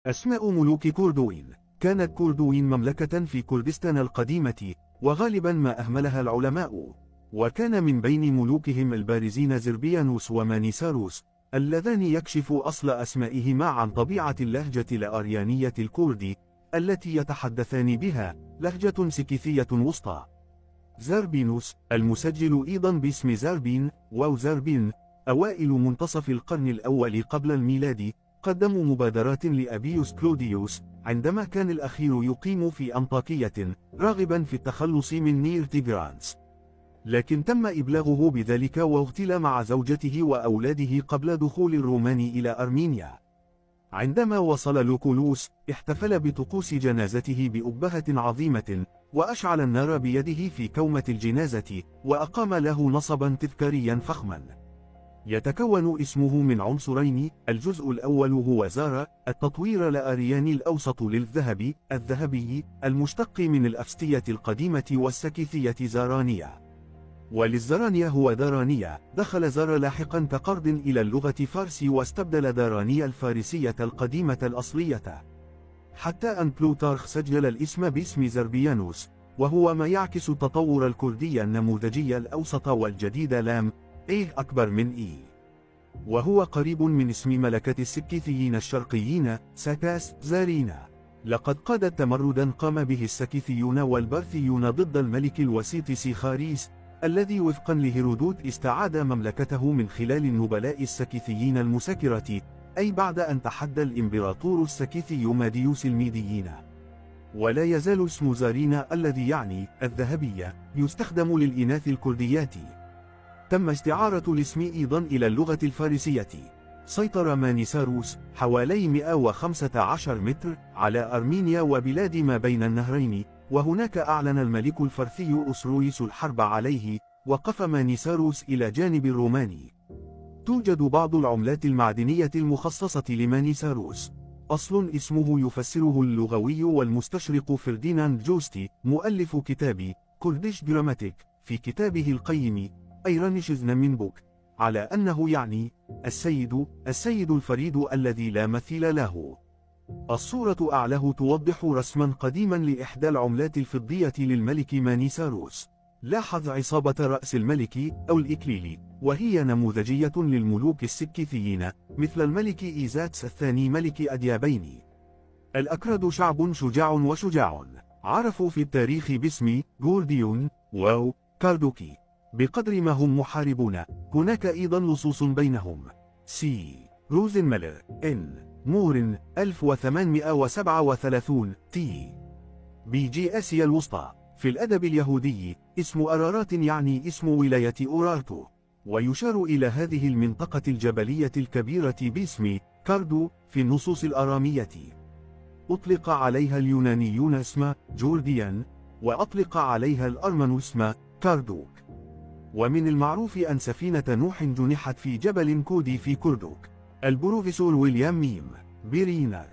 أسماء ملوك كوردوين. كانت كوردوين مملكة في كردستان القديمة، وغالبا ما أهملها العلماء. وكان من بين ملوكهم البارزين زربيانوس ومانيساروس، اللذان يكشف أصل أسمائهما عن طبيعة اللهجة الأريانية الكردي التي يتحدثان بها، لهجة سكيثية وسطى. زربينوس، المسجل أيضا باسم زربين أو زربين، أوائل منتصف القرن الأول قبل الميلاد، قدموا مبادرات لأبيوس كلوديوس عندما كان الأخير يقيم في أنطاكية، راغبا في التخلص من نير تيغرانس. لكن تم إبلاغه بذلك واغتيل مع زوجته وأولاده قبل دخول الرومان إلى أرمينيا. عندما وصل لوكولوس، احتفل بطقوس جنازته بأبهة عظيمة، وأشعل النار بيده في كومة الجنازة، وأقام له نصبا تذكاريا فخما. يتكون اسمه من عنصرين: الجزء الأول هو زارا، التطوير الأرياني الأوسط للذهب الذهبي المشتق من الأفستية القديمة والسكيثية زارانية، وللزرانية هو دارانية. دخل زارا لاحقا كقرض إلى اللغة فارسي واستبدل دارانية الفارسية القديمة الأصلية، حتى أن بلوتارخ سجل الاسم باسم زربيانوس، وهو ما يعكس التطور الكردي النموذجي الأوسط والجديد، لام أكبر من وهو قريب من اسم ملكة السكيثيين الشرقيين ساكاس زارينا. لقد قاد تمردا قام به السكيثيون والبرثيون ضد الملك الوسيط سيخاريس، الذي وفقا لهيرودوت استعاد مملكته من خلال النبلاء السكيثيين المسكرة، أي بعد أن تحدى الإمبراطور السكيثي ماديوس الميديين. ولا يزال اسم زارينا الذي يعني الذهبية يستخدم للإناث الكرديات. تم استعارة الاسم أيضا إلى اللغة الفارسية. سيطر مانيساروس حوالي 115 متر على أرمينيا وبلاد ما بين النهرين، وهناك أعلن الملك الفرثي أسرويس الحرب عليه، وقف مانيساروس إلى جانب الرومان. توجد بعض العملات المعدنية المخصصة لمانيساروس. أصل اسمه يفسره اللغوي والمستشرق فرديناند جوستي، مؤلف كتاب كردش جراماتيك، في كتابه القيم أيرانيشزنا من بوك، على أنه يعني السيد الفريد الذي لا مثيل له. الصورة أعلاه توضح رسما قديما لإحدى العملات الفضية للملك مانيساروس. لاحظ عصابة رأس الملك أو الإكليل، وهي نموذجية للملوك السكيثيين، مثل الملك إيزاتس الثاني ملك أديابين. الأكراد شعب شجاع وشجاع، عرفوا في التاريخ باسم غورديون واو كاردوكي. بقدر ما هم محاربون، هناك أيضا لصوص بينهم. سي روزنملر إن مور 1837 تي بي جي آسيا الوسطى. في الأدب اليهودي، اسم أرارات يعني اسم ولاية أورارتو، ويشار إلى هذه المنطقة الجبلية الكبيرة باسم كاردو في النصوص الأرامية. أطلق عليها اليونانيون اسم جورديان، وأطلق عليها الأرمن اسم كاردوك. ومن المعروف أن سفينة نوح جنحت في جبل كودي في كردوك. البروفيسور ويليام ميم بيرينر